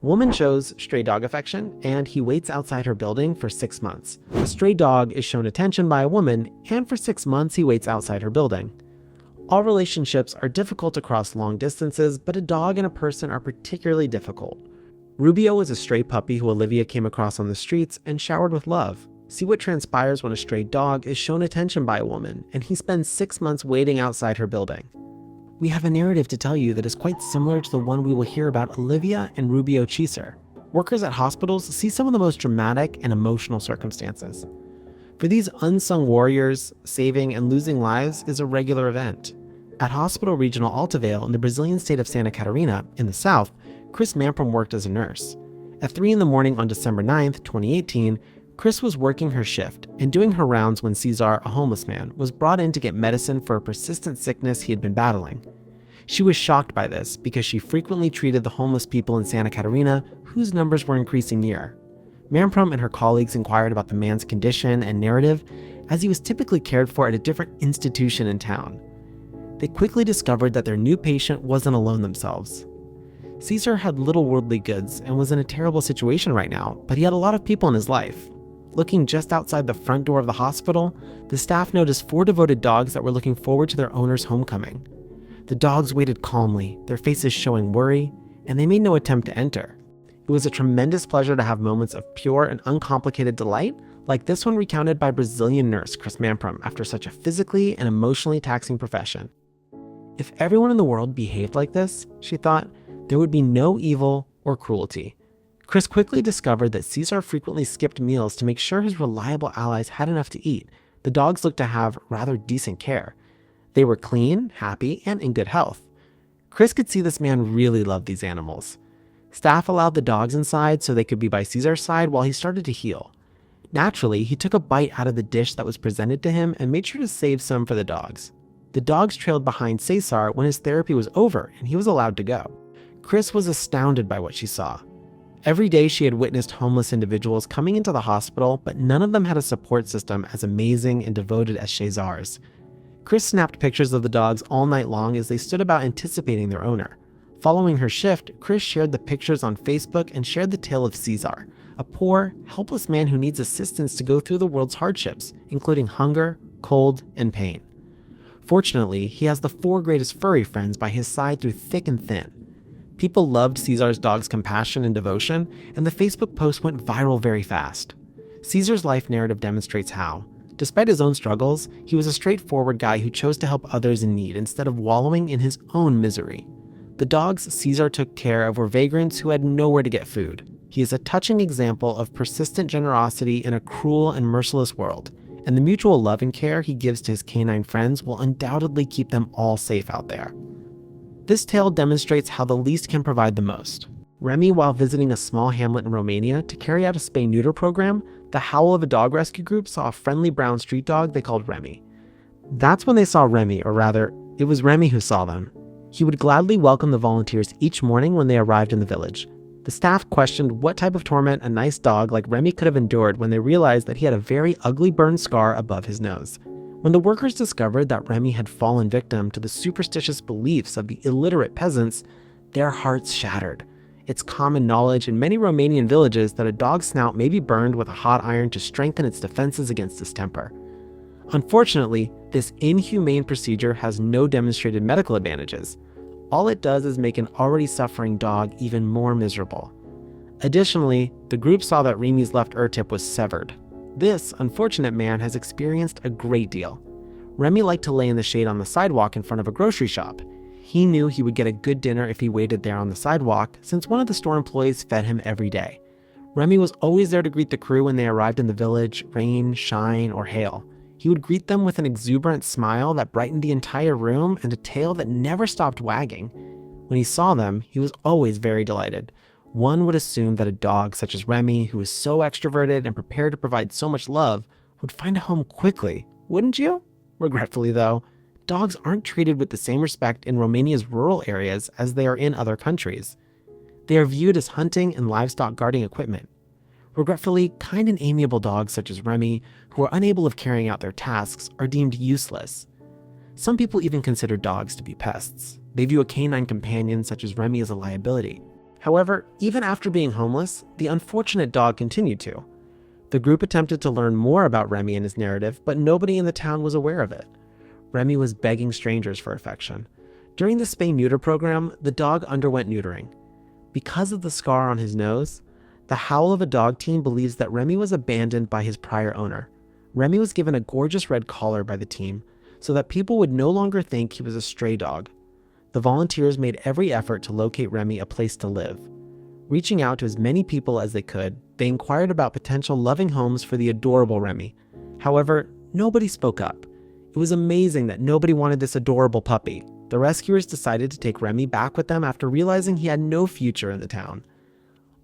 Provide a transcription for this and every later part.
woman shows stray dog affection, and he waits outside her building for 6 months. A stray dog is shown attention by a woman, and for 6 months he waits outside her building. All relationships are difficult across long distances, but a dog and a person are particularly difficult. Rubio was a stray puppy who Olivia came across on the streets and showered with love. See what transpires when a stray dog is shown attention by a woman, and he spends 6 months waiting outside her building. We have a narrative to tell you that is quite similar to the one we will hear about Olivia and Rubio Cesar. Workers at hospitals see some of the most dramatic and emotional circumstances. For these unsung warriors, saving and losing lives is a regular event. At Hospital Regional Altavale in the Brazilian state of Santa Catarina, in the south, Chris Mamprum worked as a nurse. At 3 in the morning on December 9th, 2018, Chris was working her shift and doing her rounds when Cesar, a homeless man, was brought in to get medicine for a persistent sickness he had been battling. She was shocked by this because she frequently treated the homeless people in Santa Catarina, whose numbers were increasing year. Mamprum and her colleagues inquired about the man's condition and narrative, as he was typically cared for at a different institution in town. They quickly discovered that their new patient wasn't alone themselves. Cesar had little worldly goods and was in a terrible situation right now, but he had a lot of people in his life. Looking just outside the front door of the hospital, the staff noticed 4 devoted dogs that were looking forward to their owner's homecoming. The dogs waited calmly, their faces showing worry, and they made no attempt to enter. It was a tremendous pleasure to have moments of pure and uncomplicated delight, like this one recounted by Brazilian nurse Chris Mamprum after such a physically and emotionally taxing profession. If everyone in the world behaved like this, she thought, there would be no evil or cruelty. Chris quickly discovered that Cesar frequently skipped meals to make sure his reliable allies had enough to eat. The dogs looked to have rather decent care. They were clean, happy, and in good health. Chris could see this man really loved these animals. Staff allowed the dogs inside so they could be by Cesar's side while he started to heal. Naturally, he took a bite out of the dish that was presented to him and made sure to save some for the dogs. The dogs trailed behind Cesar when his therapy was over and he was allowed to go. Chris was astounded by what she saw. Every day she had witnessed homeless individuals coming into the hospital, but none of them had a support system as amazing and devoted as Cesar's. Chris snapped pictures of the dogs all night long as they stood about anticipating their owner. Following her shift, Chris shared the pictures on Facebook and shared the tale of Cesar, a poor, helpless man who needs assistance to go through the world's hardships, including hunger, cold, and pain. Fortunately, he has the 4 greatest furry friends by his side through thick and thin. People loved Cesar's dog's compassion and devotion, and the Facebook post went viral very fast. Cesar's life narrative demonstrates how, despite his own struggles, he was a straightforward guy who chose to help others in need instead of wallowing in his own misery. The dogs Cesar took care of were vagrants who had nowhere to get food. He is a touching example of persistent generosity in a cruel and merciless world, and the mutual love and care he gives to his canine friends will undoubtedly keep them all safe out there. This tale demonstrates how the least can provide the most. Remy, while visiting a small hamlet in Romania to carry out a spay-neuter program, the Howl of a Dog Rescue Group saw a friendly brown street dog they called Remy. That's when they saw Remy, or rather, it was Remy who saw them. He would gladly welcome the volunteers each morning when they arrived in the village. The staff questioned what type of torment a nice dog like Remy could have endured when they realized that he had a very ugly burn scar above his nose. When the workers discovered that Remy had fallen victim to the superstitious beliefs of the illiterate peasants, their hearts shattered. It's common knowledge in many Romanian villages that a dog's snout may be burned with a hot iron to strengthen its defenses against distemper. Unfortunately, this inhumane procedure has no demonstrated medical advantages. All it does is make an already suffering dog even more miserable. Additionally, the group saw that Remy's left ear tip was severed. This unfortunate man has experienced a great deal. Remy liked to lay in the shade on the sidewalk in front of a grocery shop. He knew he would get a good dinner if he waited there on the sidewalk, since one of the store employees fed him every day. Remy was always there to greet the crew when they arrived in the village, rain, shine, or hail. He would greet them with an exuberant smile that brightened the entire room and a tail that never stopped wagging. When he saw them, he was always very delighted. One would assume that a dog such as Remy, who is so extroverted and prepared to provide so much love, would find a home quickly, wouldn't you? Regretfully though, dogs aren't treated with the same respect in Romania's rural areas as they are in other countries. They are viewed as hunting and livestock guarding equipment. Regretfully, kind and amiable dogs such as Remy, who are unable of carrying out their tasks, are deemed useless. Some people even consider dogs to be pests. They view a canine companion such as Remy as a liability. However, even after being homeless, the unfortunate dog continued to. The group attempted to learn more about Remy and his narrative, but nobody in the town was aware of it. Remy was begging strangers for affection. During the spay-neuter program, the dog underwent neutering. Because of the scar on his nose, the Howl of a Dog team believes that Remy was abandoned by his prior owner. Remy was given a gorgeous red collar by the team so that people would no longer think he was a stray dog. The volunteers made every effort to locate Remy a place to live. Reaching out to as many people as they could, they inquired about potential loving homes for the adorable Remy. However, nobody spoke up. It was amazing that nobody wanted this adorable puppy. The rescuers decided to take Remy back with them after realizing he had no future in the town.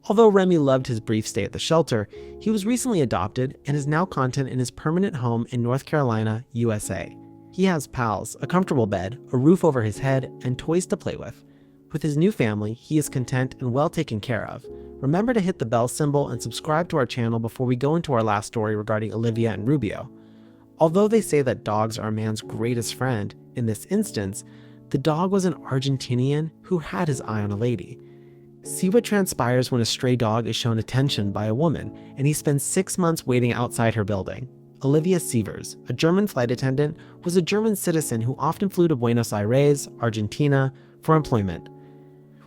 Although Remy loved his brief stay at the shelter, he was recently adopted and is now content in his permanent home in North Carolina, USA. He has pals, a comfortable bed, a roof over his head, and toys to play with. With his new family, he is content and well taken care of. Remember to hit the bell symbol and subscribe to our channel before we go into our last story regarding Olivia and Rubio. Although they say that dogs are a man's greatest friend, in this instance, the dog was an Argentinian who had his eye on a lady. See what transpires when a stray dog is shown attention by a woman, and he spends 6 months waiting outside her building. Olivia Sievers, a German flight attendant, was a German citizen who often flew to Buenos Aires, Argentina, for employment.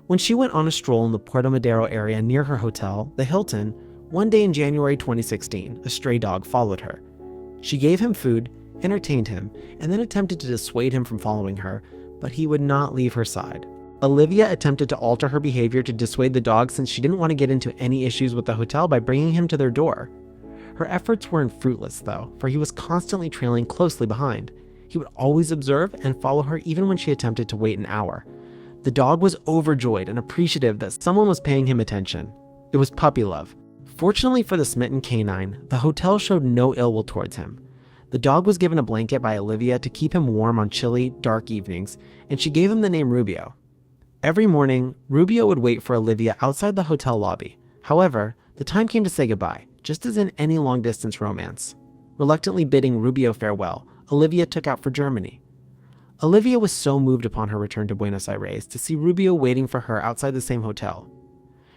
When she went on a stroll in the Puerto Madero area near her hotel, the Hilton, one day in January 2016, a stray dog followed her. She gave him food, entertained him, and then attempted to dissuade him from following her, but he would not leave her side. Olivia attempted to alter her behavior to dissuade the dog since she didn't want to get into any issues with the hotel by bringing him to their door. Her efforts weren't fruitless though, for he was constantly trailing closely behind. He would always observe and follow her even when she attempted to wait an hour. The dog was overjoyed and appreciative that someone was paying him attention. It was puppy love. Fortunately for the smitten canine, the hotel showed no ill will towards him. The dog was given a blanket by Olivia to keep him warm on chilly, dark evenings, and she gave him the name Rubio. Every morning, Rubio would wait for Olivia outside the hotel lobby. However, the time came to say goodbye, just as in any long-distance romance. Reluctantly bidding Rubio farewell, Olivia took out for Germany. Olivia was so moved upon her return to Buenos Aires to see Rubio waiting for her outside the same hotel.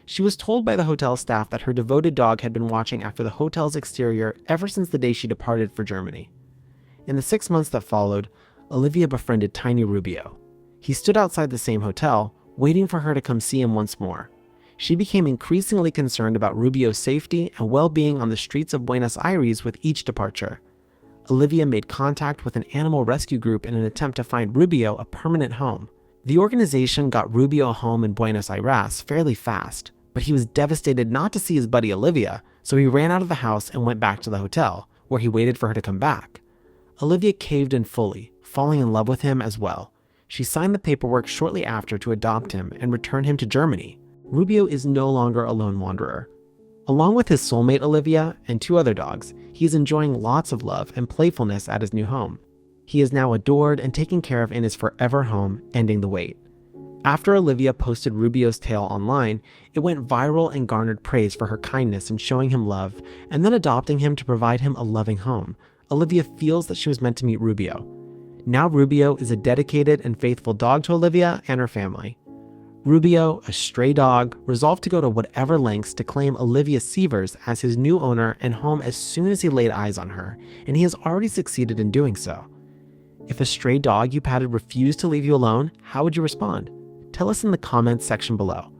She was told by the hotel staff that her devoted dog had been watching after the hotel's exterior ever since the day she departed for Germany. In the 6 months that followed, Olivia befriended tiny Rubio. He stood outside the same hotel, waiting for her to come see him once more. She became increasingly concerned about Rubio's safety and well-being on the streets of Buenos Aires with each departure. Olivia made contact with an animal rescue group in an attempt to find Rubio a permanent home. The organization got Rubio a home in Buenos Aires fairly fast, but he was devastated not to see his buddy Olivia, so he ran out of the house and went back to the hotel, where he waited for her to come back. Olivia caved in fully, falling in love with him as well. She signed the paperwork shortly after to adopt him and return him to Germany. Rubio is no longer a lone wanderer. Along with his soulmate Olivia and 2 other dogs, he is enjoying lots of love and playfulness at his new home. He is now adored and taken care of in his forever home, ending the wait. After Olivia posted Rubio's tale online, it went viral and garnered praise for her kindness in showing him love and then adopting him to provide him a loving home. Olivia feels that she was meant to meet Rubio. Now Rubio is a dedicated and faithful dog to Olivia and her family. Rubio, a stray dog, resolved to go to whatever lengths to claim Olivia Sievers as his new owner and home as soon as he laid eyes on her, and he has already succeeded in doing so. If a stray dog you patted refused to leave you alone, how would you respond? Tell us in the comments section below.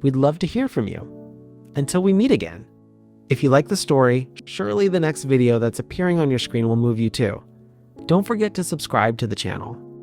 We'd love to hear from you. Until we meet again. If you like the story, surely the next video that's appearing on your screen will move you too. Don't forget to subscribe to the channel.